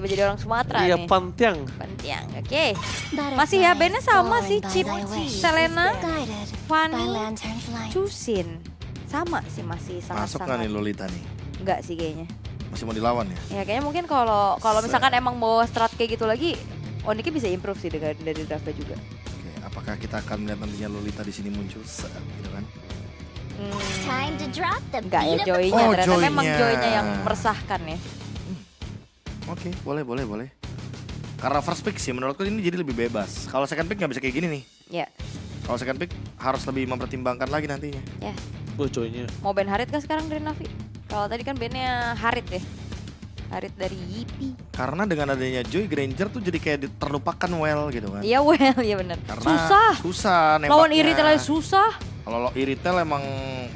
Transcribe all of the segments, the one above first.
jadi orang Sumatera Iya, nih. Pantiang. Pantiang, oke. Masih ya, bandnya sama sih. Chip, Selena, Fanny, Chusin. Sama sih, masih Masuk nggak sangat-sangat. nih Lolita nih? Enggak sih kayaknya. Masih mau dilawan ya? Ya kayaknya mungkin kalau misalkan emang mau strat kayak gitu lagi, Oniki bisa improve sih dari draftnya juga. Oke, apakah kita akan melihat nantinya Lolita di sini muncul set gitu kan? Enggak ya, Joy-nya Oh, ternyata memang Joy-nya. Joy-nya yang meresahkan ya. Oke, boleh. Karena first pick sih menurutku ini jadi lebih bebas. Kalau second pick nggak bisa kayak gini nih. Ya, Kalau second pick harus lebih mempertimbangkan lagi nantinya. ya. Bocoynya. Mau ban Harit kah sekarang dari Navi? Kalau tadi kan bandnya Harit ya. Harit dari Yipi. Karena dengan adanya Joy Granger tuh jadi kayak terlupakan well gitu kan. Iya well, iya benar. Karena Susah. nembaknya. Lawan Iritel aja susah. Kalau Iritel emang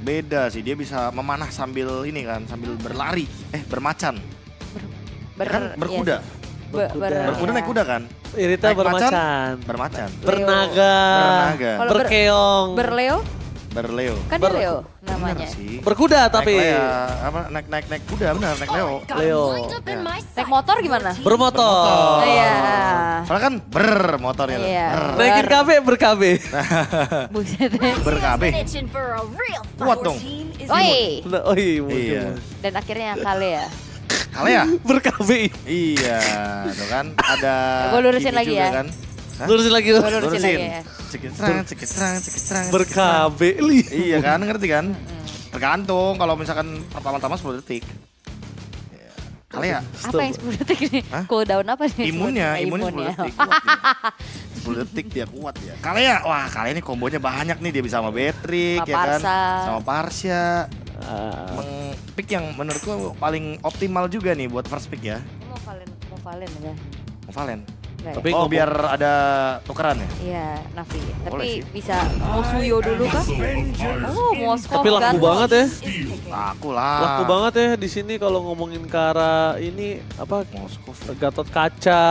beda sih, dia bisa memanah sambil ini kan, sambil berlari, bermacan. Kan berkuda. Berkuda naik kuda kan? Irita Naik macan, bermacan. Bermacan. Bernaga. Kalau Berkeong. Berleo? Berleo. Kan dia Leo namanya. Bener sih. Berkuda tapi. Naik kuda benar, naik Leo. Leo. Naik motor gimana? Bermotor. Iya. Soalnya kan motornya. Iya. Naikin KB berKB. Buset. Berkb. Kuat dong. Oi. Oh iya. Iya. Dan akhirnya Kale ya. Kale ya? BerKB. Iya, tuh kan ada. Gua lurusin Kimi lagi juga ya. Kan? Hah? Lurusin lagi. Gua lurusin lagi ya. Cekit-serang. BerKB. Iya kan, ngerti kan? Tergantung kalau misalkan pertama-tama 10 detik. Ya. Kale ya? Apa yang 10 detik nih? Hah? Cooldown apa nih? Imunnya 10 detik. Kuat dia. 10 detik dia kuat ya. Kale ya? Wah, Kale ini kombonya banyak nih. Dia bisa sama Beatrix Sama ya kan? Parsa. Sama Parsha. Pick yang menurutku paling optimal juga nih buat first pick ya. Mau Valen ya? Mau Valen. Enggak Tapi ya? Oh, biar ada tukeran ya? Iya, Navi. Boleh Tapi sih. bisa mau Suyo dulu kah? Oh, Moskov. Tapi laku banget ya. Laku lah. Laku banget ya di sini kalau ngomongin ke arah ini apa Moskov. Gatot Kaca,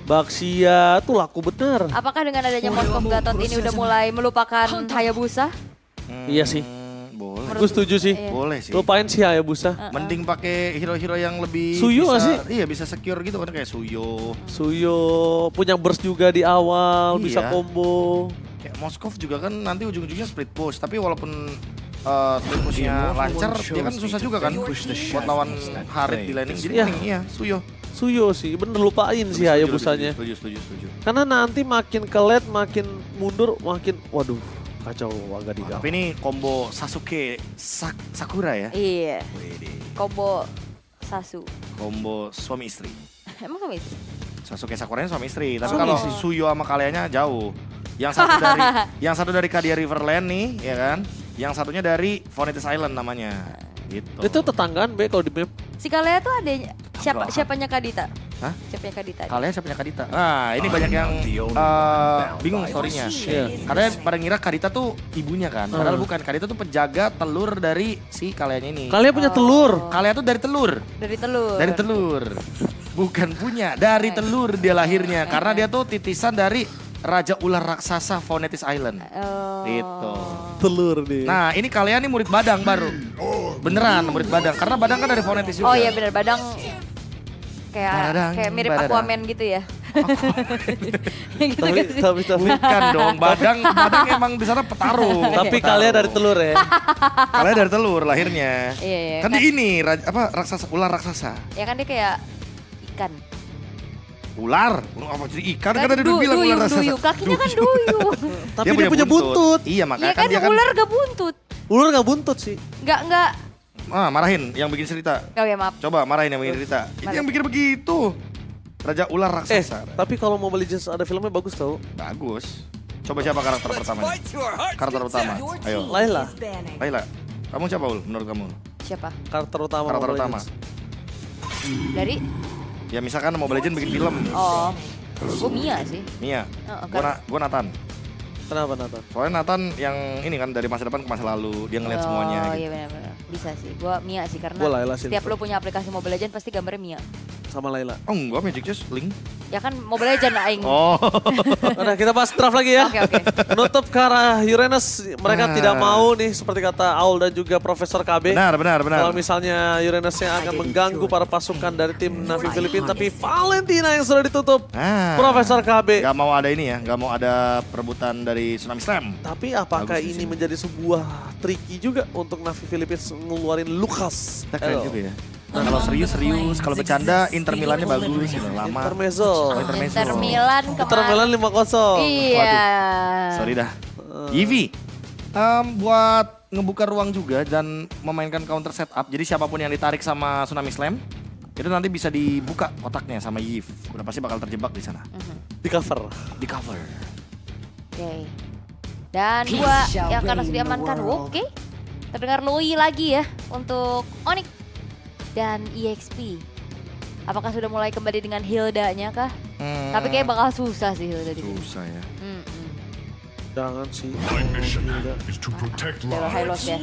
Baxia tuh laku bener. Apakah dengan adanya Moskov Gatot ini udah mulai melupakan Hayabusa? Iya sih. Boleh. Gue setuju sih. Iya. Boleh sih. Lupain sih Hayabusa. Mending pakai hero-hero yang lebih Suyo bisa, nggak sih? Iya, bisa secure gitu kan kayak Suyo. Suyo punya burst juga di awal, Iya. bisa combo. Kayak Moskov juga kan nanti ujung-ujungnya split push, tapi walaupun split pushnya lancar, dia kan susah juga kan buat lawan Harit di laning. Jadi Iya. mending iya, Suyo. Suyo sih, bener lupain sih Hayabusanya. Setuju. Karena nanti makin ke late, makin mundur, makin waduh kacau agak di Tapi ini combo Sasuke Sakura ya. Iya. Wede. Combo Sasu. Combo suami istri. Emang kamu itu? Sasuke Sakuranya suami istri, tapi Suami kalau istri. Suyo sama Kaleanya jauh. Yang satu dari Kadia Riverland nih, ya kan? Yang satunya dari Vanitas Island namanya. Gitu. Itu tetanggaan be kalau di map. Si Kalea tuh adanya Enggak. siapanya Kadita? Hah? Siapanya Kadita? Kalea siapanya Kadita. Nah, ini banyak yang bingung story-nya. Iya. Karena pada ngira Kadita tuh ibunya kan. Padahal bukan. Kadita tuh penjaga telur dari si Kaleanya ini. Kalian punya telur. Kalea tuh dari telur. Dari telur. Dari telur. Bukan punya, dari telur dia lahirnya. Karena dia tuh titisan dari Raja Ular Raksasa Vanitas Island. Oh. Gitu. Telur nih. Nah, ini kalian nih murid Badang baru. Beneran murid Badang. Karena Badang kan dari Vanitas juga. Oh iya benar, Badang Badang, kayak mirip Badang. Aquaman gitu ya. Gitu tapi, kan sih? tapi Bukan dong, Badang emang di sana petarung. tapi kalian dari telur ya. Kalian dari telur lahirnya. Iya, iya. Kan di ini raksasa ular raksasa. Ya kan dia kayak ikan. Ular, apa jadi ikan kan ada du- bilang ular raksasa. duyung, kakinya kan duyung. Tapi dia punya buntut. Iya, Iya makanya kan dia kan ular gak buntut. Ular nggak buntut sih. Enggak. marahin yang bikin cerita. Oke maaf. Coba marahin yang bikin cerita. Itu yang bikin begitu. Raja ular raksasa. Tapi kalau Mobile Legends ada filmnya bagus tau. Bagus. Coba siapa karakter pertamanya? Karakter utama. Ayo. Layla. Laila. Kamu siapa Ul menurut kamu? Siapa? Karakter utama Karakter Mobile utama. Legends. Dari? Ya misalkan Mobile Legends bikin film. Oh. Gue Mia sih. Mia. Oh, Gua Nathan. Kenapa Nathan? Soalnya Nathan yang ini kan dari masa depan ke masa lalu, dia ngeliat semuanya Oh gitu. iya benar-benar. Bisa sih. Gue Mia sih karena Gua Layla sih. setiap lo punya aplikasi Mobile Legends pasti gambarnya Mia. sama Layla. Oh enggak, Magic Chess, Link. Ya kan Mobile Legends aing. Oh. Nah, kita bahas draft lagi ya. Oke. Menutup ke arah Uranus, mereka tidak mau nih seperti kata Aul dan juga Profesor KB. Benar. Kalau misalnya Uranusnya akan mengganggu para pasukan dari tim Navi Filipina, tapi Valentina yang sudah ditutup. Profesor KB. Gak mau ada ini ya, gak mau ada perebutan dari Tsunami Slam. Tapi apakah ini menjadi sebuah tricky juga untuk Navi Philippines ngeluarin Lucas? Keren juga ya. Nah, kalau serius, kalau bercanda Inter Milannya bagus, udah lama. Intermezzo. Inter Milan Inter Milan 5-0. Iya. Waduh, sorry dah. Yivi, buat ngebuka ruang juga dan memainkan counter setup. Jadi siapapun yang ditarik sama Tsunami Slam, itu nanti bisa dibuka kotaknya sama Yiv. Udah pasti bakal terjebak di sana. Di cover. Oke. Dan 2 yang akan langsung diamankan. Oke. Terdengar Loi lagi ya untuk Onyx dan EXP. Apakah sudah mulai kembali dengan Hilda-nya kah? Tapi kayak bakal susah sih Hilda di sini. Susah ya. Jangan sih. High loss ya.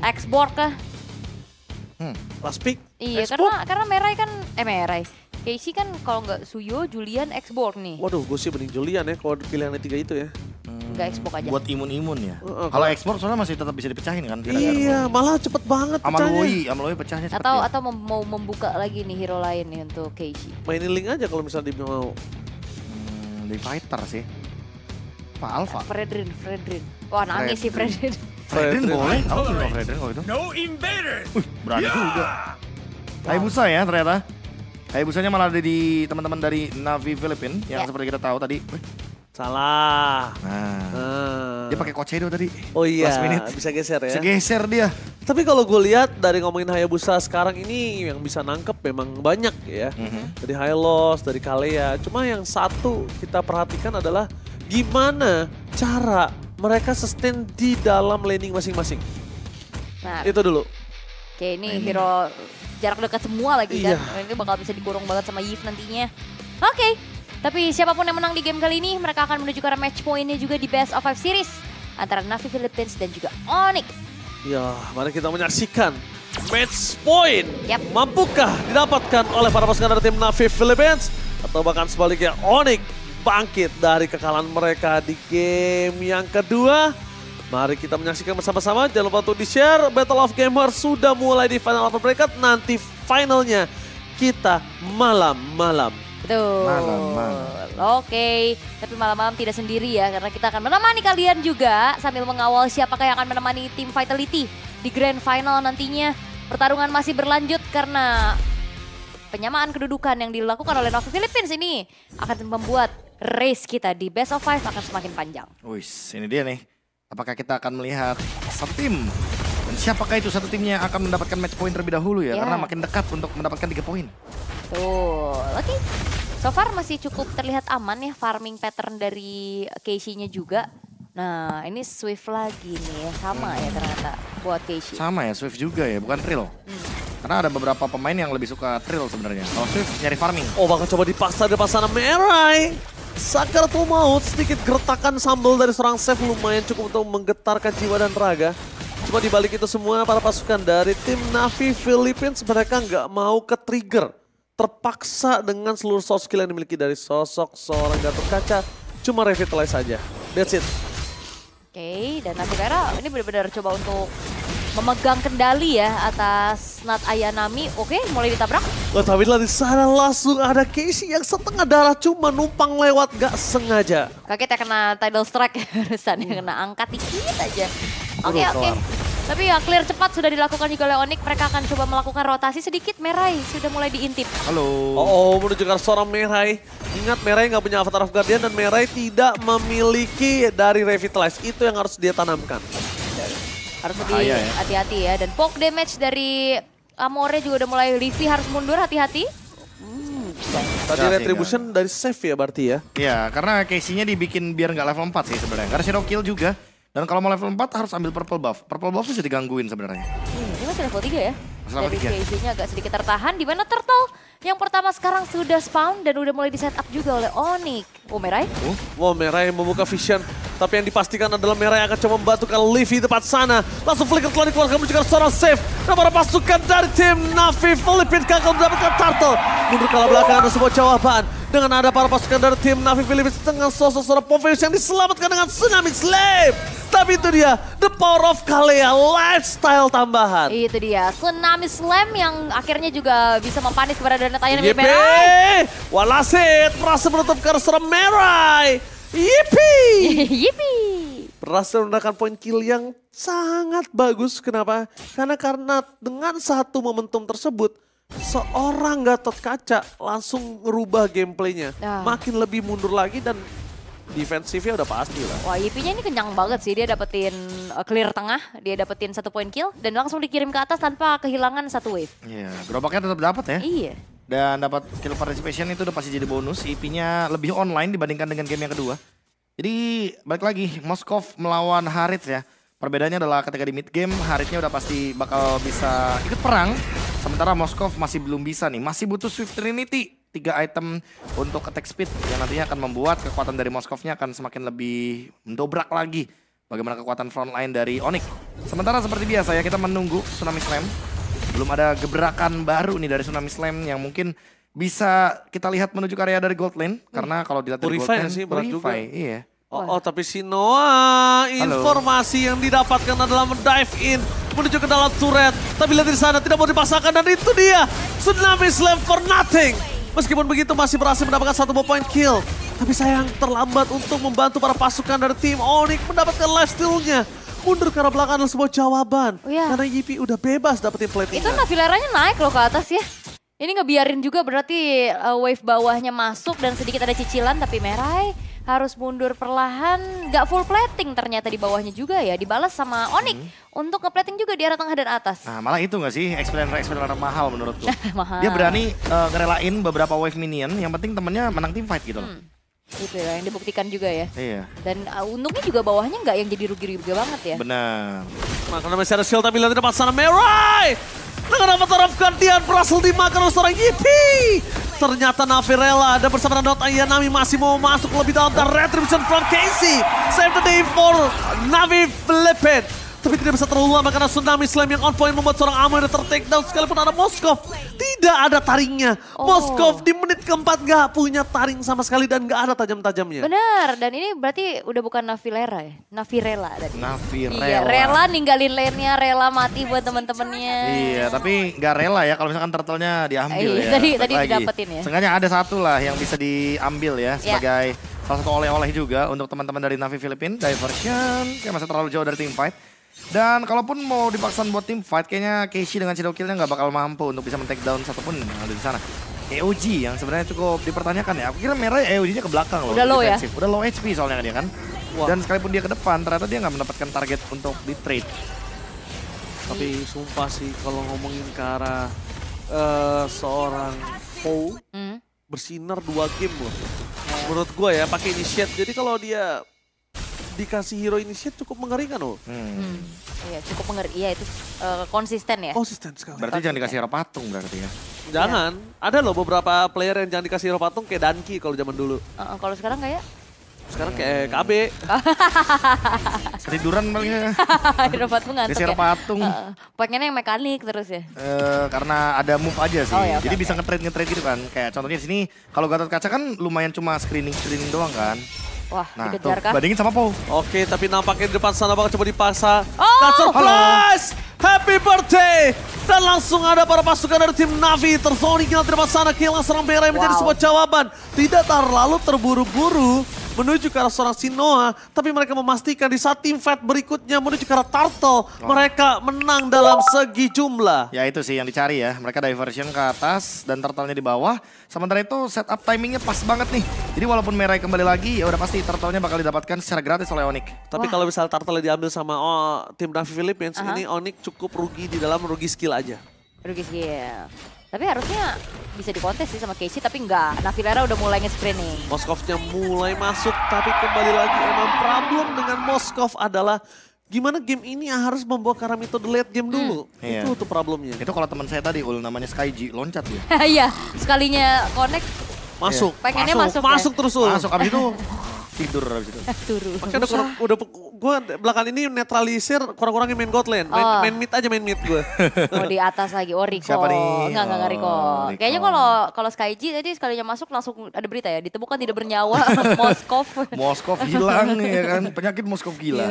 Export kah? Last pick. Iya, karena Merai kan Merai. Casey kan kalau nggak Suyo, Julian, Export nih. Waduh, gue sih mending Julian ya kalau pilihan 3 itu ya. Nggak Export aja. Buat imun-imun ya. Kalau ekspor soalnya masih tetap bisa dipecahin kan. Iya, malah cepet banget pecahnya. Amaloi pecahnya cepet. Atau mau membuka lagi nih hero lain nih untuk Casey. Mainin link aja kalau misalnya dia mau. Di fighter sih. Pak Alpha. Fredrin. Wah nangis sih Fredrin. Fredrin boleh. Aku suka Fredrin kalau itu. No invaders. Berani juga. Hayabusa ya ternyata. Hayabusanya malah ada di teman-teman dari Navi Philippines yang seperti kita tahu tadi. Salah. Dia pakai Kocedo tadi. Oh iya, last minute. bisa geser ya. Bisa geser dia. Tapi kalau gue lihat dari ngomongin Hayabusa sekarang ini yang bisa nangkep memang banyak ya. Dari Hylos, dari Kalea. Cuma yang satu kita perhatikan adalah gimana cara mereka sustain di dalam laning masing-masing. Nah, itu dulu. Oke, ini hero jarak dekat semua lagi kan. Ini bakal bisa dikurung banget sama Yiv nantinya. Oke. Tapi siapapun yang menang di game kali ini, mereka akan menuju ke arah match point-nya juga di Best of 5 Series antara Navi Philippines dan juga Onyx. Ya, mari kita menyaksikan match point. Yap. Mampukah didapatkan oleh para pasukan dari tim Navi Philippines? Atau bahkan sebaliknya Onyx bangkit dari kekalahan mereka di game yang kedua? Mari kita menyaksikan bersama-sama. Jangan lupa untuk di-share. Battle of Gamers sudah mulai di Final Upper Bracket. Nanti finalnya kita malam-malam. Betul. Malam-malam. Oke, tapi malam-malam tidak sendiri ya, karena kita akan menemani kalian juga sambil mengawal siapakah yang akan menemani tim Vitality di Grand Final nantinya. Pertarungan masih berlanjut karena penyamaan kedudukan yang dilakukan oleh Navi Philippines ini akan membuat race kita di Best of 5 akan semakin panjang. Wis, ini dia nih. Apakah kita akan melihat satu tim? Dan siapakah itu satu timnya yang akan mendapatkan match point terlebih dahulu ya? Karena makin dekat untuk mendapatkan 3 poin. Tuh, oke. So far masih cukup terlihat aman ya farming pattern dari Casey-nya juga. Nah, ini Swift lagi nih ya, sama ya ternyata buat Casey. Sama ya, Swift juga ya, bukan Trill. Karena ada beberapa pemain yang lebih suka Trill sebenarnya. Kalau Swift nyari farming. Oh, bakal coba dipaksa depan sana Merai. Sakaratul Maut, sedikit gertakan sambal dari seorang chef lumayan cukup untuk menggetarkan jiwa dan raga. Cuma dibalik itu semua para pasukan dari tim Navi Philippines mereka nggak mau ke trigger. Terpaksa dengan seluruh soft skill yang dimiliki dari sosok seorang Gatot Kaca, cuma revitalize saja. That's it. Oke, dan Navi Vera ini benar-benar coba untuk memegang kendali ya atas Nat Ayanami. Oke, mulai ditabrak. Tapi di sana langsung ada Casey yang setengah darah cuma numpang lewat gak sengaja. Kaget ya kena tidal strike barusan yang kena angkat dikit aja. Oke. Tapi ya clear cepat sudah dilakukan juga oleh Onyx. Mereka akan coba melakukan rotasi sedikit. Merai sudah mulai diintip. Halo. Oh, menuju ke seorang Merai. Ingat Merai nggak punya Avatar of Guardian dan Merai tidak memiliki dari Revitalize. Itu yang harus dia tanamkan. Harus lebih hati-hati ya. Dan poke damage dari Amore juga udah mulai. Livi harus mundur, hati-hati. Tadi retribution dari save ya berarti ya? Iya, karena Casey-nya dibikin biar nggak level 4 sih sebenarnya. Karena Shadow Kill juga. Dan kalau mau level 4 harus ambil purple buff. Purple buff bisa digangguin sebenarnya. Ini masih level 3 ya. Masih level Dari 3. Casey-nya agak sedikit tertahan. Di mana Turtle Yang pertama sekarang sudah spawn dan udah mulai di setup juga oleh Onyx. Oh, Merai? Wow, Merai membuka vision. Tapi yang dipastikan adalah Merai akan coba membantu Livi di depan sana. Langsung flicker telah dikeluarkan menuju ke seorang save. Nah, para pasukan dari tim Navi Philippines gagal mendapatkan turtle. Mundur ke belakang ada sebuah jawaban. Dengan ada para pasukan dari tim Navi Philippines dengan sosok seorang Poveus yang diselamatkan dengan Tsunami Slave. Tapi itu dia, the power of Kalea, lifestyle tambahan. Itu dia, Tsunami Slam yang akhirnya juga bisa mempanis keberadaan Netanya dari Merai. Walasit berhasil menutup ke seorang Merai. Yipi! Yipi! Berhasil mendapatkan poin kill yang sangat bagus. Kenapa? Karena dengan satu momentum tersebut, seorang Gatot Kaca langsung ngerubah gameplaynya. Makin lebih mundur lagi dan defensifnya udah pasti lah. Wah, Yipinya ini kenyang banget sih. Dia dapetin clear tengah, dia dapetin 1 poin kill dan langsung dikirim ke atas tanpa kehilangan 1 wave. Iya, gerobaknya tetap dapat ya. Iya. Dan dapat kill participation itu udah pasti jadi bonus. IP-nya lebih online dibandingkan dengan game yang kedua. Jadi balik lagi, Moskov melawan Harith ya. Perbedaannya adalah ketika di mid game, Harithnya udah pasti bakal bisa ikut perang. Sementara Moskov masih belum bisa nih, masih butuh Swift Trinity. 3 item untuk attack speed yang nantinya akan membuat kekuatan dari Moskovnya akan semakin lebih mendobrak lagi. Bagaimana kekuatan frontline dari Onyx. Sementara seperti biasa ya, kita menunggu Tsunami Slam. Belum ada gebrakan baru nih dari Tsunami Slam yang mungkin bisa kita lihat menuju karya dari Gold Lane. Karena kalau dilihat dari Gold Lane, sih berat juga. Iya. Oh, tapi si Noah, informasi yang didapatkan adalah mendive in menuju ke dalam turret. Tapi lihat di sana tidak mau dipaksakan dan itu dia Tsunami Slam for nothing. Meskipun begitu masih berhasil mendapatkan 1 point kill. Tapi sayang terlambat untuk membantu para pasukan dari tim Onyx mendapatkan lifesteal-nya. Mundur ke arah belakang adalah sebuah jawaban. Karena Yipi udah bebas dapetin platinum. Itu Navileranya naik loh ke atas ya. Ini ngebiarin juga berarti wave bawahnya masuk dan sedikit ada cicilan. Tapi Merai harus mundur perlahan. Gak full plating ternyata di bawahnya juga ya. Dibalas sama Onyx untuk nge-plating juga di arah tengah dan atas. Nah malah itu gak sih explainer mahal menurutku. Mahal. Dia berani ngerelain beberapa wave minion. Yang penting temennya menang team fight gitu loh. Itu ya yang dibuktikan juga ya. Iya. Dan untungnya juga bawahnya nggak yang jadi rugi-rugi banget ya. Benar. Karena masih ada shield tapi lihat di depan sana Merai. Dengan avatar of Guardian berhasil dimakan oleh seorang Yipi. Ternyata Navirella dan bersama dengan Ayanami masih mau masuk lebih dalam dan Retribution from Casey. Save the day for Navi Philippines. Tapi tidak bisa terlalu lama karena Tsunami Slam yang on point membuat seorang Amo yang ter-take down sekalipun ada Moskov. Tidak ada taringnya. Moskov di menit keempat gak punya taring sama sekali dan gak ada tajam-tajamnya. Benar, dan ini berarti udah bukan Navilera ya? Navirella tadi. Navirella. Iya, rela ninggalin lane-nya, rela mati buat temen-temennya. Iya, tapi gak rela ya kalau misalkan turtle-nya diambil ya. Tadi didapetin ya. Sengaja ada satu lah yang bisa diambil ya sebagai salah satu oleh-oleh juga untuk teman-teman dari Navi Philippines. Diversion, kayak masih terlalu jauh dari team fight. Dan kalaupun mau dipaksakan buat tim fight, kayaknya Casey dengan shadow kill-nya nggak bakal mampu untuk bisa men-take down satupun yang ada di sana. EOG yang sebenarnya cukup dipertanyakan ya. Aku kira Merah EOG-nya ke belakang loh. Udah low ya? Udah low HP soalnya dia kan. Dan sekalipun dia ke depan, ternyata dia nggak mendapatkan target untuk di trade. Tapi sumpah sih kalau ngomongin ke arah seorang Po bersinar 2 game loh. Menurut gue ya pakai initiate. Jadi kalau dia dikasih hero initiate cukup mengerikan loh. Iya cukup mengerikan, iya itu konsisten ya. Konsisten sekali. Berarti jangan dikasih hero patung berarti ya. Jangan, ada loh beberapa player yang jangan dikasih hero patung kayak Danki kalau zaman dulu. Kalau sekarang kayak? Sekarang kayak KB. Ketiduran palingnya. Hero patung ngantuk hero patung. Pengennya yang mekanik terus ya? Karena ada move aja sih. Ya, jadi bisa nge-trade gitu kan. Kayak contohnya di sini kalau Gatot Kaca kan lumayan cuma screening doang kan. Wah, nah, dikejar kah? Bandingin sama Po. Oke, tapi nampaknya di depan sana bakal coba dipaksa. Oh! Surprise! Happy birthday! Dan langsung ada para pasukan dari tim Navi. Tersonic di depan sana, kehilangan serang Merai menjadi sebuah jawaban. Tidak terlalu terburu-buru menuju ke arah seorang Sinoa. Tapi mereka memastikan di saat tim fight berikutnya menuju ke arah Turtle. Mereka menang dalam segi jumlah. Ya itu sih yang dicari ya. Mereka diversion ke atas dan Turtle-nya di bawah. Sementara itu setup timingnya pas banget nih. Jadi walaupun Merai kembali lagi ya udah pasti Turtle-nya bakal didapatkan secara gratis oleh Onyx. Tapi kalau misalnya Turtle diambil sama tim Navi Philippines, ini Onyx cukup rugi di dalam rugi skill aja. Rugi skill. Tapi harusnya bisa dikontes sih sama Casey, tapi enggak. Navilera udah mulai nge-screening. Moskovnya mulai masuk, tapi kembali lagi emang problem dengan Moskov adalah gimana game ini harus membawa Karamito the late game dulu. Iya. Itu tuh problemnya. Itu kalau teman saya tadi namanya Skyji loncat dia. Iya, sekalinya connect Masuk, pengennya masuk ya? masuk terus Ul. Masuk abis itu tidur abis itu. turun. Makanya gue belakang ini netralisir kurang-kurangin main god lane. Main mid aja, main mid gue. Oh di atas lagi, oh Rico. Siapa nih? Enggak Rico. Oh, Rico. Kayaknya kalau Skyji tadi sekalinya masuk langsung ada berita ya, ditemukan tidak bernyawa Moskov. Moskov hilang ya kan, penyakit Moskov gila.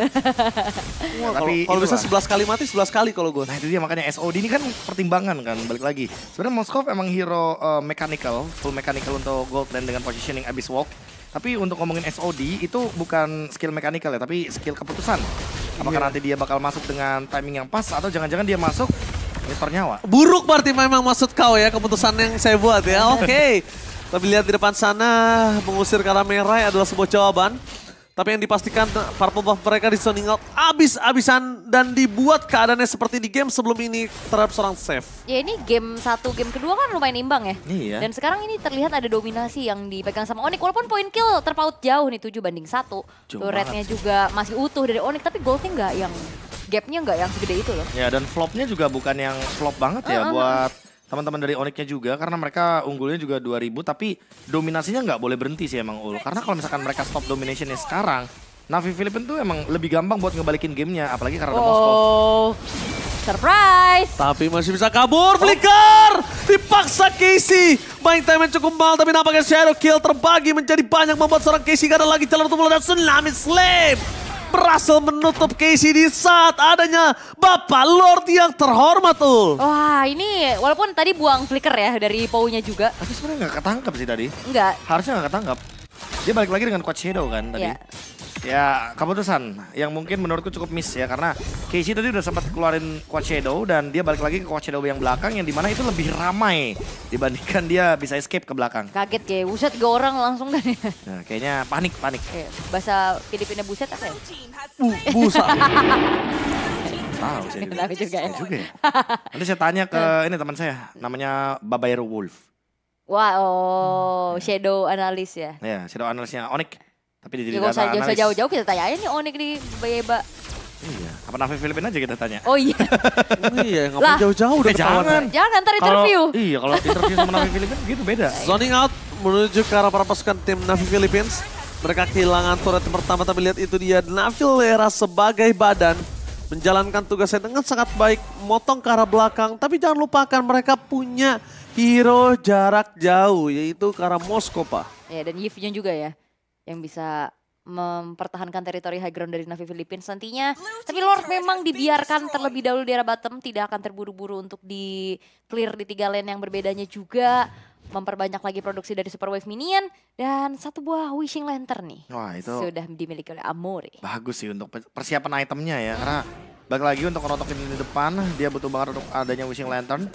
Wah, Tapi kalau bisa itulah. 11 kali mati 11 kali kalau gue. Nah itu dia makanya SOD ini kan pertimbangan kan, balik lagi. Sebenarnya Moskov emang hero mechanical, full mechanical untuk gold lane dengan positioning Abyss Walk. Tapi untuk ngomongin SOD itu bukan skill mechanical ya, tapi skill keputusan. Apakah nanti dia bakal masuk dengan timing yang pas atau jangan-jangan dia masuk ini ternyawa. Buruk berarti memang maksud kau ya keputusan yang saya buat ya. Oke. Tapi lihat di depan sana mengusir Karamerai adalah sebuah jawaban. Tapi yang dipastikan Purple Buff mereka di zoning out abis-abisan dan dibuat keadaannya seperti di game sebelum ini terhadap seorang Seth. Ya ini game 1, game kedua kan lumayan imbang ya. Iya. Dan sekarang ini terlihat ada dominasi yang dipegang sama Onyx. Walaupun poin kill terpaut jauh nih 7-1. Tuh rate-nya juga masih utuh dari Onyx, tapi goldnya nggak yang gapnya nggak yang segede itu loh. Ya dan flopnya juga bukan yang flop banget ya buat teman-teman dari Onyx-nya juga, karena mereka unggulnya juga 2000 tapi dominasinya nggak boleh berhenti sih emang Ul. Karena kalau misalkan mereka stop dominationnya sekarang, Navi Philippines tuh emang lebih gampang buat ngebalikin gamenya, apalagi karena ada Moskov. Oh, surprise! Tapi masih bisa kabur, flicker! Dipaksa Casey. Buying time yang cukup mahal tapi nampaknya Shadow Kill terbagi menjadi banyak membuat seorang Casey gak ada lagi jalan untuk melawan Tsunami Slam. Berhasil menutup Casey di saat adanya Bapak Lord yang terhormat tuh. Wah ini walaupun tadi buang flicker ya dari Pou-nya juga. Tapi sebenarnya nggak ketangkap sih tadi. Enggak. Harusnya nggak ketangkap. Dia balik lagi dengan Quad Shadow kan tadi. Iya. Ya keputusan yang mungkin menurutku cukup miss ya, karena Casey tadi udah sempat keluarin Quad Shadow dan dia balik lagi ke Quad Shadow yang belakang yang dimana itu lebih ramai dibandingkan dia bisa escape ke belakang. Kaget kayak buset 3 orang langsung kan ya. Nah, kayaknya panik. Kayak bahasa Filipina buset apa ya? Busa. Tahu saya juga. Tahu juga ya. Tahu juga ya. Nanti saya tanya ke ini teman saya, namanya Babayero Wolf. Wah, shadow analis ya. Ya, shadow analysnya Onyx. Tapi di Ya data gak usah analis. jauh-jauh kita tanya aja nih Onyx di Bayeba. Iya, apa Navi Filipina aja kita tanya. Oh iya. Iya, Lah. ngapain jauh-jauh udah Jangan. ketahuan. Jangan ntar interview. Iya, kalau interview sama Navi Filipina gitu beda. Zoning out menuju ke arah para pasukan tim Navi Philippines. Mereka kehilangan turret yang pertama, tapi lihat itu dia Navilera sebagai badan menjalankan tugasnya dengan sangat baik, motong ke arah belakang. Tapi jangan lupakan mereka punya hero jarak jauh, yaitu ke arah Moskow, Pak. Ya dan Yves-nya juga ya yang bisa mempertahankan teritori high ground dari Navi Philippines nantinya. Tapi Lord memang dibiarkan terlebih dahulu di area bottom, tidak akan terburu-buru untuk di clear di 3 lane yang berbedanya juga. Memperbanyak lagi produksi dari Super Wave Minion dan 1 buah Wishing Lantern nih. Wah, itu Sudah dimiliki oleh Amore. bagus sih untuk persiapan itemnya ya. Karena balik lagi untuk ngerotokin di depan, dia butuh banget untuk adanya Wishing Lantern.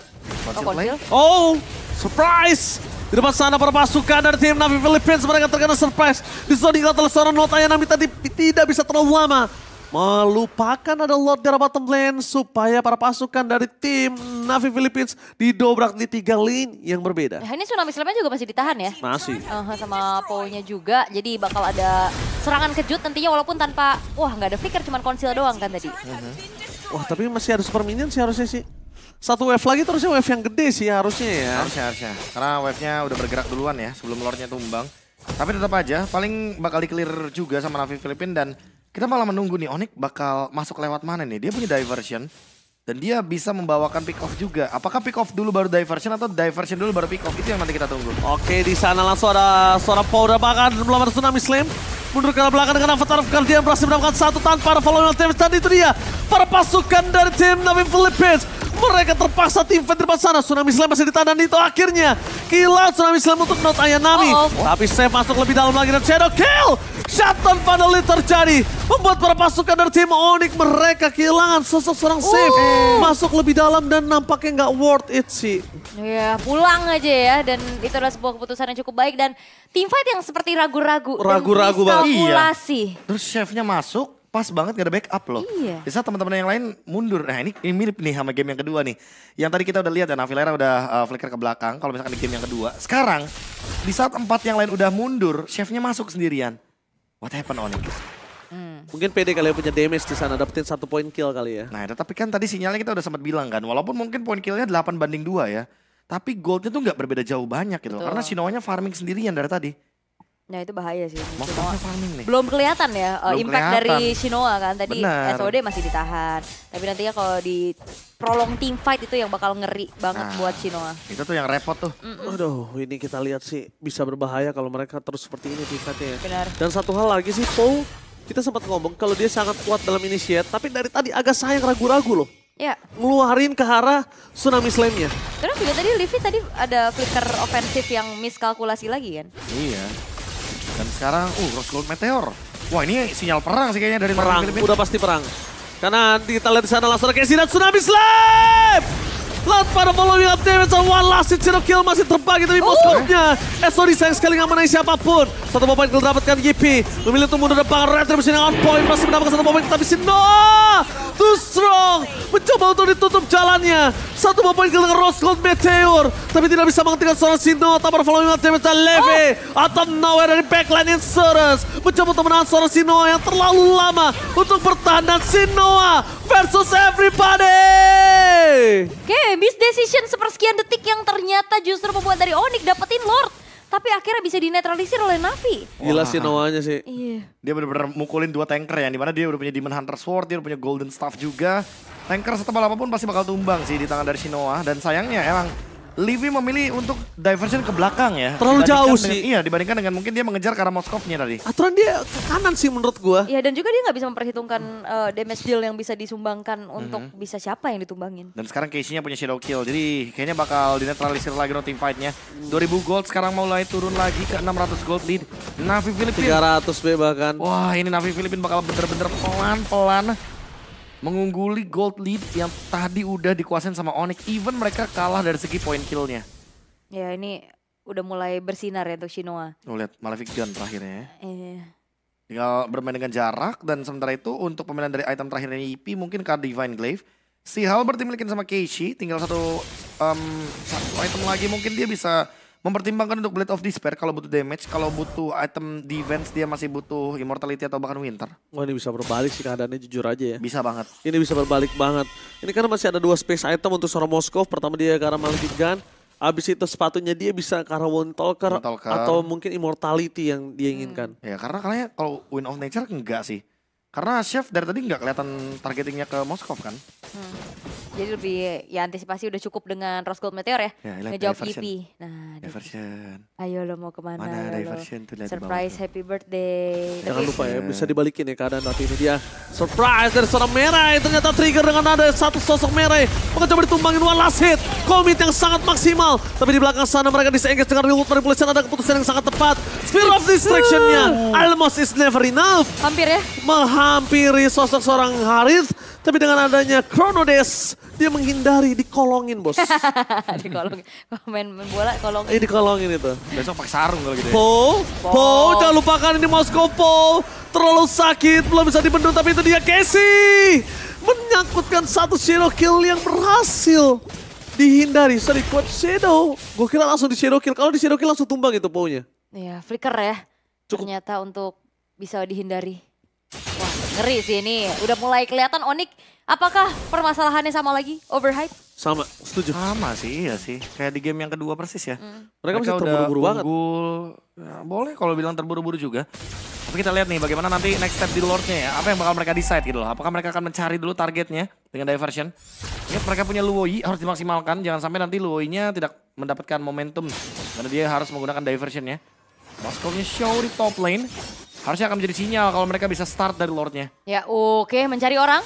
Conceal play. Konsil. Oh, surprise! Di depan sana para pasukan dari tim Navi Philippines mereka terkena surprise. Di zoning out oleh seorang Not Ayanami tadi tidak bisa terlalu lama. Melupakan ada Lord di arah bottom lane supaya para pasukan dari tim Navi Philippines didobrak di 3 lane yang berbeda. Nah ini Tsunami Slam-nya juga masih ditahan ya. Masih. Sama Pou-nya juga, jadi bakal ada serangan kejut nantinya walaupun tanpa, wah nggak ada flicker, cuman konsil doang kan tadi. Wah, tapi masih ada super minion sih harusnya sih. 1 wave lagi terusnya wave yang gede sih harusnya ya. Harusnya. Karena wave-nya udah bergerak duluan ya sebelum Lordnya tumbang. Tapi tetap aja paling bakal di-clear juga sama Navi Filipina dan kita malah menunggu nih Onyx bakal masuk lewat mana nih. Dia punya diversion dan dia bisa membawakan pick off juga. Apakah pick off dulu baru diversion atau diversion dulu baru pick off? Itu yang nanti kita tunggu. Oke, di sana langsung ada seorang Powder bahkan melawan Tsunami Slam. Mundur ke belakang dengan Avatar of Guardian berhasil mendapatkan 1 tanpa ada follow damage. Dan itu dia para pasukan dari tim Navi Philippines. Mereka terpaksa tim fight di depan sana. Tsunami Slam masih ditahan dan itu akhirnya kill Tsunami Slam untuk Not Ayanami. Tapi Save masuk lebih dalam lagi dan Shadow Kill. Shutdown finally terjadi. Membuat para pasukan dari tim Onyx mereka kehilangan sosok seorang Save. Masuk lebih dalam dan nampaknya nggak worth it sih. Ya pulang aja ya dan itu adalah sebuah keputusan yang cukup baik dan team fight yang seperti ragu-ragu. Ragu-ragu dan banget. miskalkulasi. Terus chefnya masuk pas banget gak ada backup loh. Iya. Di saat teman-teman yang lain mundur. Nah ini mirip nih sama game yang kedua nih. Yang tadi kita udah lihat ya Navilera udah flicker ke belakang. Kalau misalkan di game yang kedua. Sekarang di saat 4 yang lain udah mundur, chefnya masuk sendirian. What happened Onyx? Mungkin PD kali ya punya damage di sana, dapetin 1 poin kill kali ya. Nah, tapi kan tadi sinyalnya kita udah sempat bilang kan, walaupun mungkin poin killnya 8-2 ya, tapi goldnya tuh nggak berbeda jauh banyak gitu. Betul. Karena Shinoa-nya farming sendirian dari tadi. Nah itu bahaya sih. Moskownya farming nih. Belum kelihatan ya Belum impact kelihatan. dari Shinoa kan. Tadi Bener. SOD masih ditahan. Tapi nantinya kalau di prolong team fight itu yang bakal ngeri banget Nah. buat Shinoa. Itu tuh yang repot tuh. Aduh, ini kita lihat sih bisa berbahaya kalau mereka terus seperti ini defense-nya ya. Benar. Dan satu hal lagi sih, Paul, kita sempat ngomong kalau dia sangat kuat dalam initiate, tapi dari tadi agak sayang ragu-ragu loh. Ya, Ngeluarin ke arah Tsunami Slam-nya. terus juga tadi Livy tadi ada flicker ofensif yang miskalkulasi lagi kan. Iya. Dan sekarang, Rose Gold Meteor. Wah ini sinyal perang sih kayaknya dari Perang, Filipina. udah pasti perang. Karena kita lihat di sana langsung ada Casey dan Tsunami Slam! Laut pada following up damage on one last hit, zero kill masih terbagi tapi Moskownya. SOD sayang sekali nggak menang siapapun. Satu poin kill dapatkan GP. Memilih untuk mundur depan, Retribution yang on point. Masih mendapatkan 1 poin tapi Sinoa too strong. Mencoba untuk ditutup jalannya. 1 poin kill dengan Rose Gold Meteor. Tapi tidak bisa menghentikan seorang Sinoa. Tanpa following up damage dan Leve. Out of nowhere dari backline Insurance. Mencoba untuk menahan seorang Sinoa yang terlalu lama untuk bertahan. Dan Sinoa versus everybody. Oke, miss decision sepersekian detik yang ternyata justru membuat dari Onyx dapetin Lord. Tapi akhirnya bisa dinetralisir oleh Navi. Gila Wah. Sinoanya sih. Iya. Dia benar-benar mukulin 2 tanker ya, dimana dia udah punya Demon Hunter Sword, dia udah punya Golden Staff juga. Tanker setebal apapun pasti bakal tumbang sih di tangan dari Shinoa. Dan sayangnya emang Livy memilih untuk diversion ke belakang ya. Terlalu Dibandingkan jauh dengan- sih. Iya, dibandingkan dengan mungkin dia mengejar ke arah Moskovnya tadi. Aturan dia ke kanan sih menurut gua. Iya, dan juga dia nggak bisa memperhitungkan damage deal yang bisa disumbangkan untuk bisa siapa yang ditumbangin. Dan sekarang Casey-nya punya Shadow Kill, jadi kayaknya bakal dinetralisir lagi no team fight-nya. 2000 gold sekarang mulai turun lagi ke 600 gold lead. Navi Filipina. 300 B bahkan. Wah ini Navi Filipina bakal bener-bener pelan-pelan mengungguli gold lead yang tadi udah dikuasain sama Onyx. Even mereka kalah dari segi point kill-nya. Ya ini udah mulai bersinar ya untuk Shinoa. Tuh lihat Malefic Gun terakhirnya ya. Iya. Tinggal bermain dengan jarak dan sementara itu untuk pemilihan dari item terakhirnya EP mungkin ke Divine Glaive. Si Halberd dimiliki sama Keishi, tinggal satu item lagi mungkin dia bisa mempertimbangkan untuk Blade of Despair kalau butuh damage, kalau butuh item defense dia masih butuh Immortality atau bahkan Winter. Wah ini bisa berbalik sih keadaannya jujur aja ya. Bisa banget. Ini bisa berbalik banget. Ini karena masih ada 2 space item untuk seorang Moskov. Pertama dia ke arah Malefic Gun. Abis itu sepatunya dia bisa ke arah Windtalker Windtalker. atau mungkin Immortality yang dia inginkan. Ya karena kayaknya kalau Wind of Nature enggak sih. Karena Chef dari tadi nggak kelihatan targetingnya ke Moskov kan. Jadi lebih ya antisipasi udah cukup dengan Rose Gold Meteor ya. Ya, lihat Ngejawab diversion. EP. Nah, Diversion. ayo lo mau kemana? Mana lo? diversion tuh lihat di bawah Surprise tuh. happy birthday. Jangan Tapi lupa ya bisa dibalikin ya keadaan tapi ini dia. Surprise dari seorang Merai. Ternyata trigger dengan ada satu sosok Merai. Mencoba ditumbangin one last hit. Commit yang sangat maksimal. Tapi di belakang sana mereka disengage dengan remote manipulation. Ada keputusan yang sangat tepat. Spear of Distraction-nya almost is never enough. hampir ya. Menghampiri sosok seorang Harith. Tapi dengan adanya Chrono Dash, dia menghindari dikolongin bos. Di kolong main bola kolong. Ini dikolongin itu. Besok pakai sarung kalau gitu ya. Paul, jangan lupakan ini Moskow Paul. Terlalu sakit, belum bisa dibendung tapi itu dia Casey. Menyangkutkan satu shadow kill yang berhasil dihindari. Sorry, quad shadow. Gue kira langsung di shadow kill. Kalau di shadow kill langsung tumbang itu Paulnya. Iya, flicker ya. Cukup. Ternyata untuk bisa dihindari. Wah, ngeri sih ini. Udah mulai kelihatan Onyx. Apakah permasalahannya sama lagi? Overhype? Sama, setuju. Sama sih, iya sih. Kayak di game yang kedua persis ya. Mereka masih udah terburu-buru banget. unggul. Ya, boleh kalau bilang terburu-buru juga. Tapi kita lihat nih bagaimana nanti next step di Lordnya ya. Apa yang bakal mereka decide gitu loh. Apakah mereka akan mencari dulu targetnya dengan diversion. Ingat mereka punya Luoi harus dimaksimalkan. Jangan sampai nanti Luoi-nya tidak mendapatkan momentum. Karena dia harus menggunakan diversionnya. Moskownya show di top lane. Harusnya akan menjadi sinyal kalau mereka bisa start dari Lordnya. Ya oke, mencari orang.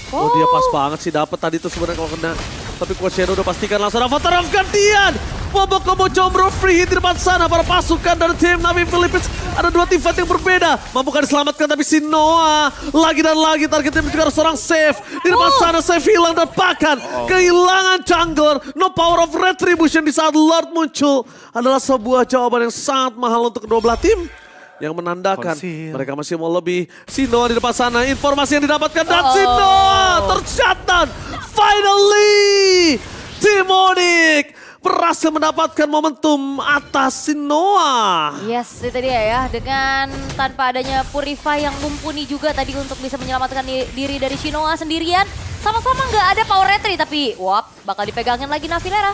Oh dia pas banget sih dapat tadi tuh sebenarnya kalau kena. Tapi Quad Shadow udah pastikan langsung Avatar of Guardian. Bobo Kobo Jombro free hit di depan sana para pasukan dari tim Navi Philippines. Ada 2 tim fight yang berbeda. Mampukah diselamatkan tapi si Noah lagi dan lagi targetnya juga ada seorang save. Di depan sana save hilang dan bahkan kehilangan jungler. No power of retribution di saat Lord muncul. Adalah sebuah jawaban yang sangat mahal untuk kedua belah tim. Yang menandakan Konsil. mereka masih mau lebih. Sinoa di depan sana, informasi yang didapatkan dan Sinoa tercatat. Finally, Tim Onyx berhasil mendapatkan momentum atas Sinoa. Yes, itu dia ya. Dengan tanpa adanya Purify yang mumpuni juga tadi untuk bisa menyelamatkan diri dari Shinoa sendirian. Sama-sama nggak ada power retry tapi wap bakal dipegangin lagi Navilera.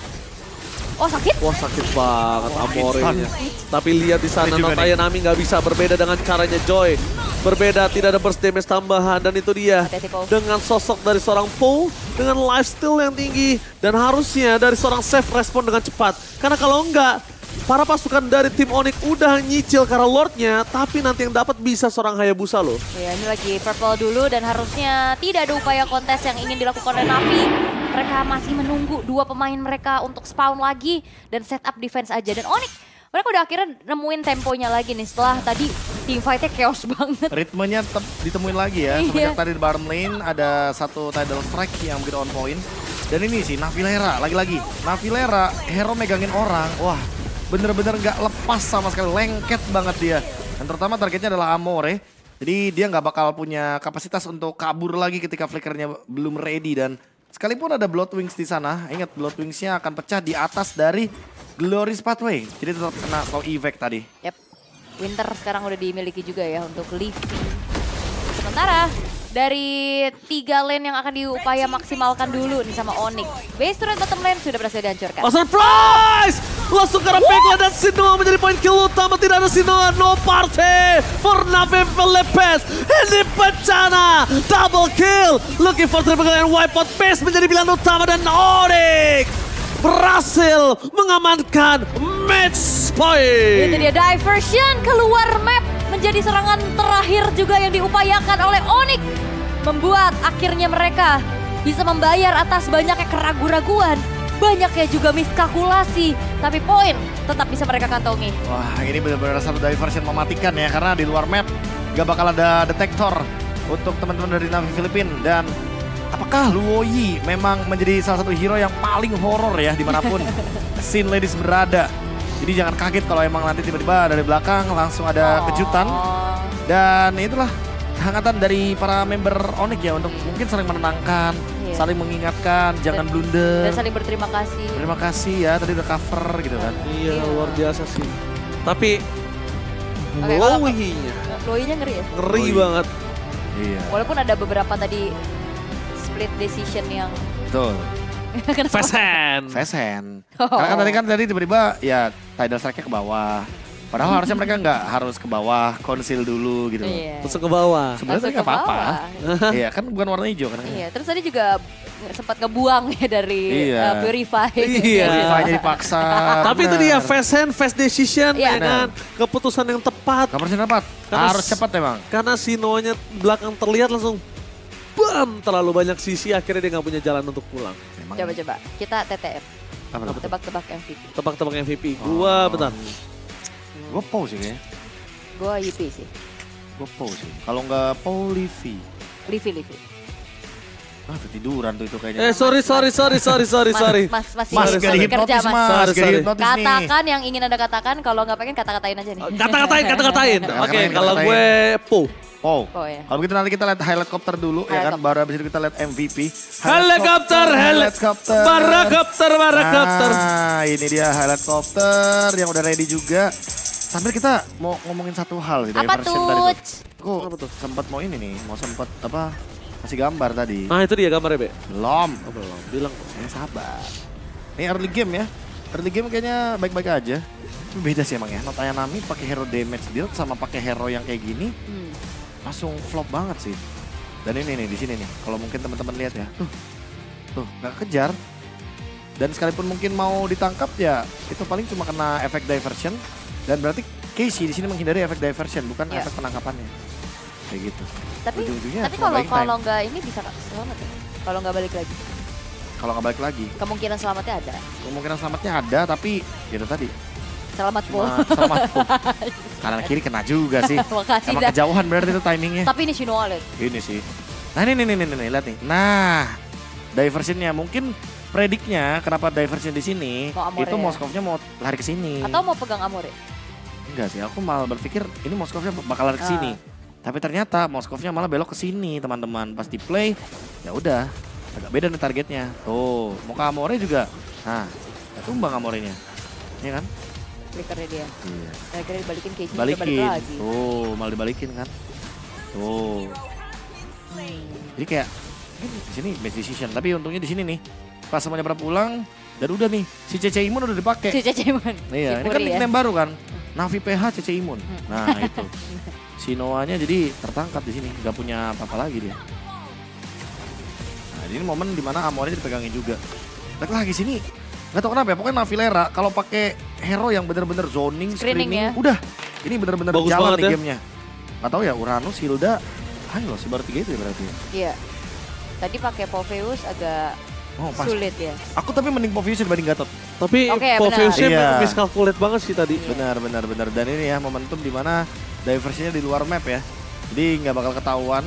Oh sakit? Wah sakit banget Amore-nya. Tapi lihat di sana Notaya Nami nggak bisa berbeda dengan caranya Joy. Berbeda, tidak ada burst damage tambahan dan itu dia. Dengan sosok dari seorang Po, dengan lifesteal yang tinggi dan harusnya dari seorang Seth respon dengan cepat. Karena kalau enggak, para pasukan dari tim Onyx udah nyicil karena Lordnya, tapi nanti yang dapat bisa seorang Hayabusa loh. Ya ini lagi purple dulu dan harusnya tidak ada upaya kontes yang ingin dilakukan oleh Navi. Mereka masih menunggu dua pemain mereka untuk spawn lagi dan setup defense aja. Dan Onyx, mereka udah akhirnya nemuin temponya lagi nih setelah tadi team fight-nya chaos banget. Ritmenya tetap ditemuin lagi ya. Semenjak tadi di bottom lane ada satu tidal strike yang begitu on point. Dan ini sih Navilera lagi-lagi. Navilera hero megangin orang. Wah bener-bener gak lepas sama sekali. Lengket banget dia. Dan terutama targetnya adalah Amore. Jadi dia gak bakal punya kapasitas untuk kabur lagi ketika flickernya belum ready. Dan sekalipun ada Blood Wings di sana, ingat Blood Wings-nya akan pecah di atas dari Glory's Pathway. Jadi tetap kena slow effect tadi. Yep. Winter sekarang udah dimiliki juga ya untuk Livy. Sementara dari 3 lane yang akan diupaya maksimalkan dulu nih sama Onyx. Base turret bottom lane sudah berhasil dihancurkan. Oh, surprise! Langsung karena backline dan Sinoa menjadi poin kill utama. Tidak ada Sinoa, no party for Navi Philippines. Ini bencana, double kill. Looking for triple kill and wipe out base menjadi pilihan utama dan Onyx berhasil mengamankan match point. Itu dia diversion keluar map menjadi serangan terakhir juga yang diupayakan oleh Onyx. Membuat akhirnya mereka bisa membayar atas banyaknya keraguan-raguan. Banyaknya juga miskalkulasi. Tapi poin tetap bisa mereka kantongi. Wah ini benar-benar satu diversion mematikan ya. Karena di luar map gak bakal ada detektor untuk teman-teman dari Navi Filipina. Dan apakah Luoyi memang menjadi salah satu hero yang paling horor ya dimanapun Sin Ladies berada. Jadi jangan kaget kalau emang nanti tiba-tiba dari belakang langsung ada kejutan. Dan itulah kehangatan dari para member Onyx ya untuk mungkin saling menenangkan, saling mengingatkan, jangan blunder. Dan saling berterima kasih. Terima kasih ya tadi udah cover gitu kan. Iya luar biasa sih. Tapi Luoyi-nya ngeri ya? ngeri banget. Iya. Walaupun ada beberapa tadi split decision yang Betul. Fast hand. Fast hand. Karena kan tadi tiba-tiba ya tidal strike-nya ke bawah. Padahal harusnya mereka nggak harus ke bawah, conceal dulu gitu. Langsung ke bawah. Sebenarnya nggak apa-apa. Iya kan bukan warna hijau kan. Iya, terus tadi juga sempat ngebuang ya dari Purify. Iya. Purify-nya dipaksa. Tapi itu dia fast hand, fast decision Iya. dengan keputusan yang tepat. Kapan tepat? Harus cepat emang. Karena Sinoa-nya belakang terlihat langsung bam, terlalu banyak sisi akhirnya dia nggak punya jalan untuk pulang. Coba-coba kita TTM. Apa? Tebak-tebak MVP. Tebak-tebak MVP. Gua bentar. Gue Pau sih kayaknya. Gua YP sih. Gue Pau sih. Kalau nggak Pau Livy. Livy. Ah ketiduran tuh itu kayaknya. Sorry. Mas masih Mas gak dihipnotis mas. Sorry. Gak dihipnotis nih. Katakan yang ingin Anda katakan, kalau nggak pengen kata-katain aja nih. Kata-katain. Oke, kalau gue Po. Oh, Oh, ya. kalau begitu nanti kita lihat helikopter dulu ya kan, baru habis itu kita lihat MVP. Helikopter. Barakopter. Nah, ini dia helikopter yang udah ready juga. Sambil kita mau ngomongin satu hal sih dari Apa version tadi tuh? tuh. Kok sempat mau ini nih, mau sempat apa? Kasih gambar tadi. Nah itu dia gambarnya, Be. Belum. Belum, bilang. Sabar. Ini early game ya. Early game kayaknya baik-baik aja. Tapi beda sih emang ya. Notaya Nami pakai hero damage build sama pakai hero yang kayak gini. Langsung flop banget sih. Dan ini nih di sini nih. Kalau mungkin teman-teman lihat ya. Tuh, nggak kejar. Dan sekalipun mungkin mau ditangkap ya, itu paling cuma kena efek diversion. Dan berarti Casey di sini menghindari efek diversion, bukan efek penangkapannya. Kayak gitu. Tapi ujung-ujungnya tapi cuma kalau nggak ini bisa selamat ya? Kalau nggak balik lagi. Kalau nggak balik lagi. Kemungkinan selamatnya ada. Kemungkinan selamatnya ada, tapi itu tadi. Selamat po. Selamat po. Kanan kiri kena juga sih. Makasih Emang dah. kejauhan berarti itu timingnya. Tapi ini Shinoa lihat. Ini sih. Nah ini lihat nih. Nah, diversionnya mungkin prediknya kenapa diversion di sini itu Moskovnya mau lari ke sini. Atau mau pegang Amore? Enggak sih, aku malah berpikir ini Moskovnya bakal lari ke sini. Tapi ternyata Moskovnya malah belok ke sini, teman-teman. Pas di play, ya udah agak beda nih targetnya. Tuh, mau ke Amore juga. Nah, Gak tumbang Amorenya. Iya kan? Flickernya dia. Iya. Akhirnya dibalikin Keiji juga Balikin. balik lagi. Tuh, malah dibalikin kan. Tuh. Jadi kayak di sini best decision. Tapi untungnya di sini nih. Pas semuanya pada pulang dan udah nih si CC Imun udah dipakai. Cice Ceman. Iya, ini kan nickname baru kan. Navi PH CC Imun. Nah, itu. Si Noahnya jadi tertangkap di sini, nggak punya apa-apa lagi dia. Nah, ini momen dimana Amornya dipegangin juga. Lagi sini, nggak tahu kenapa ya, pokoknya Navilera kalau pakai hero yang bener-bener zoning, Screening screening, ya. udah. Ini bener-bener Bagus jalan banget nih ya. gamenya. Nggak tahu ya, Uranus, Hilda, ayo sih baru 3 itu ya berarti. Iya. Tadi pakai Poveus agak Oh, pas. sulit ya. Aku tapi mending Povius dibanding Gatot. Tapi Oke, Poveusnya benar. Iya. miscalculate banget sih tadi. Benar. Dan ini ya momentum dimana diversinya di luar map ya. Jadi nggak bakal ketahuan.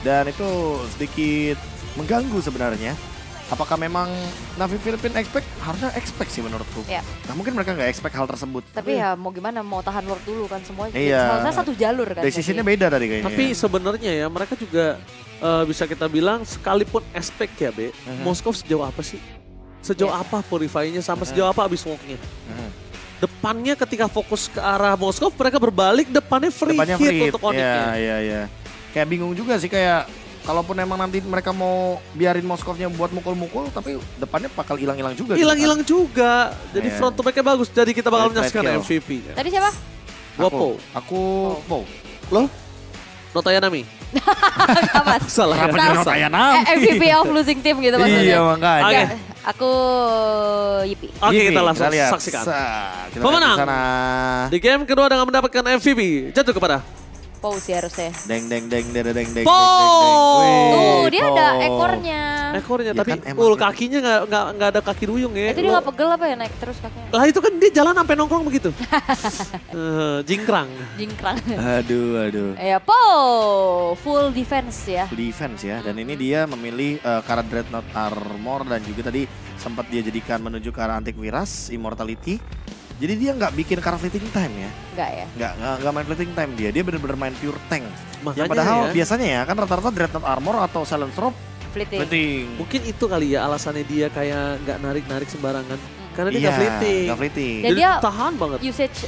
Dan itu sedikit mengganggu sebenarnya. Apakah memang Navi Philippines expect? Harusnya expect sih menurutku. Iya. Nah mungkin mereka nggak expect hal tersebut. Tapi ya mau gimana, mau tahan Lord dulu kan semua. Iya. Seharusnya satu jalur kan. Decisionnya tadi. beda tadi kayaknya. Tapi ya. sebenarnya ya mereka juga bisa kita bilang sekalipun aspek ya Be, Moskov sejauh apa sih? Sejauh Yes. apa Purify-nya sama sejauh apa abis walk-nya? Mhm. Depannya ketika fokus ke arah Moskov mereka berbalik depannya free Depannya hit free. untuk Onyx-nya. Iya. Kayak bingung juga sih kayak kalaupun emang nanti mereka mau biarin Moskovnya buat mukul-mukul tapi depannya bakal hilang-hilang juga. gitu kan. Hilang-hilang juga. Jadi Iya. front to back-nya bagus. Jadi kita bakal Right, menyaksikan right, MVP. Tadi siapa? Wopo. Aku Po. Loh? Notayanami. Apa? Salah. Kenapa Salah. jadi Notayanami? MVP of losing team gitu maksudnya. Iya makanya. Oke. Aku Yipi. Oke, Yipi, kita langsung lihat. saksikan. Kita Pemenang. lihat di sana. Di game kedua dengan mendapatkan MVP jatuh kepada Pau sih harusnya. Deng. Po. Tuh, dia ada ekornya. ekornya, Ya tapi kan, emang gitu. kakinya nggak ada kaki duyung ya. Itu dia nggak pegel apa ya naik terus kakinya? Lah itu kan dia jalan sampai nongkrong begitu. Jingkrang. Jingkrang. Aduh. Ya, Po full defense ya. Defense ya. Dan ini dia memilih Kara Dreadnought Armor dan juga tadi sempat dia jadikan menuju ke arah Antiquiras, Immortality. Jadi dia nggak bikin Kara Fleeting Time ya. Enggak ya? Nggak main Fleeting Time dia. Dia benar-benar main pure tank. Makanya Yang padahal ya, biasanya ya kan rata-rata Dreadnought Armor atau Silence Robe Fleeting. Fleeting. mungkin itu kali ya alasannya dia kayak nggak narik-narik sembarangan. Karena dia nggak fleeting. Nggak fleeting. Dan Jadi dia- tahan banget. Usage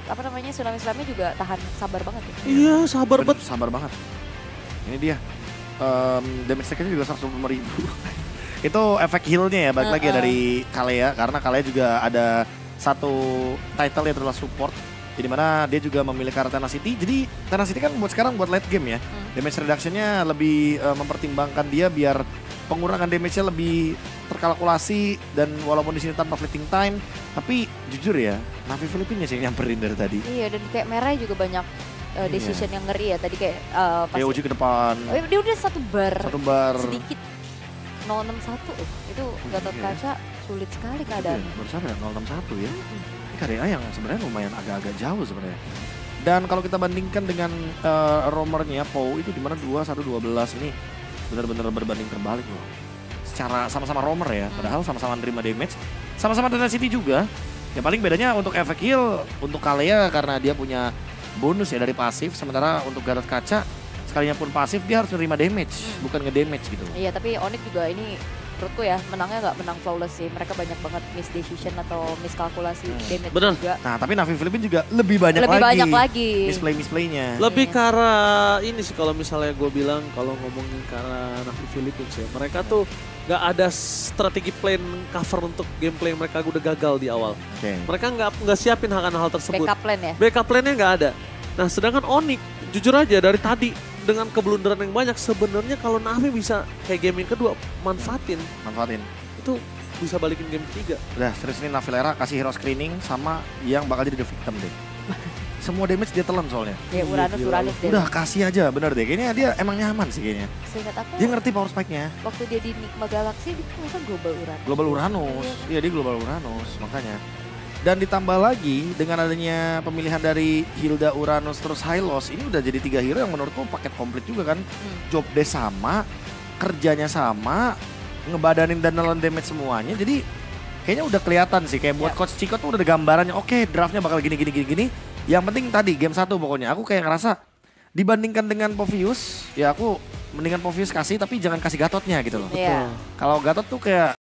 apa namanya tsunami slamnya juga tahan sabar banget ya. Iya, sabar banget. Sabar banget. Ini dia. Damage take-nya juga 125.000. Itu efek heal-nya ya, balik lagi ya dari Kalea. Karena Kalea juga ada satu title yang adalah support. Jadi mana dia juga memilih Kara Tenacity. Jadi Tenacity kan buat sekarang buat late game ya. Damage reduction-nya lebih mempertimbangkan dia biar pengurangan damage-nya lebih terkalkulasi. Dan walaupun di sini tanpa fleeting time. Tapi jujur ya, Navi Philippines sih yang nyamperin dari tadi. Iya, dan kayak merah juga banyak decision yang ngeri ya. Tadi kayak pas Kayak uji ke depan. dia udah satu bar sedikit 061 itu Gatot Iya. Kaca sulit sekali keadaan. Baru siapa ya? 061 ya. Ini KDA yang sebenarnya lumayan agak-agak jauh sebenarnya. Dan kalau kita bandingkan dengan romernya Po itu di mana 21-12 ini benar-benar berbanding terbalik loh. Secara sama-sama romer ya, padahal sama-sama nerima damage, sama-sama Tenacity juga. Ya paling bedanya untuk efek heal untuk Kalea karena dia punya bonus ya dari pasif, sementara untuk Gatot Kaca sekalinya pun pasif dia harus nerima damage, bukan ngedamage gitu. Iya, tapi Onyx juga ini menurutku ya menangnya nggak menang flawless sih. Mereka banyak banget miss decision atau miskalkulasi damage Bener. juga. Nah tapi Navi Philippines juga lebih banyak Banyak lagi. misplaynya. Lebih Iya. ke arah ini sih kalau misalnya gue bilang kalau ngomongin ke arah Navi Philippines ya. Mereka tuh nggak ada strategi plan cover untuk gameplay mereka udah gagal di awal. Oke. Mereka nggak siapin hal tersebut. Backup plan ya. Backup plan-nya nggak ada. Nah sedangkan Onyx jujur aja dari tadi dengan keblunderan yang banyak sebenarnya kalau Navi bisa kayak game yang kedua manfaatin itu bisa balikin game ketiga. Udah terus ini Navilera kasih hero screening sama yang bakal jadi the victim deh. Semua damage dia telan soalnya. Ya Uranus deh. Udah kasih aja bener deh. Kayaknya dia emang nyaman sih kayaknya. Seingat aku Dia ngerti power spike-nya. waktu dia di Enigma Galaxy dia kan global Uranus. Global Uranus. Iya dia global Uranus makanya. Dan ditambah lagi dengan adanya pemilihan dari Hilda, Uranus, terus Hylos. Ini udah jadi 3 hero yang menurutku paket komplit juga kan. Job desk sama, kerjanya sama, ngebadanin dan nelen damage semuanya. Jadi kayaknya udah kelihatan sih. Kayak buat Coach Chico tuh udah ada gambarannya. Oke draftnya bakal gini. Yang penting tadi game 1 pokoknya. Aku kayak ngerasa dibandingkan dengan Povius, ya aku mendingan Povius kasih tapi jangan kasih Gatotnya gitu loh. Iya. Kalau Gatot tuh kayak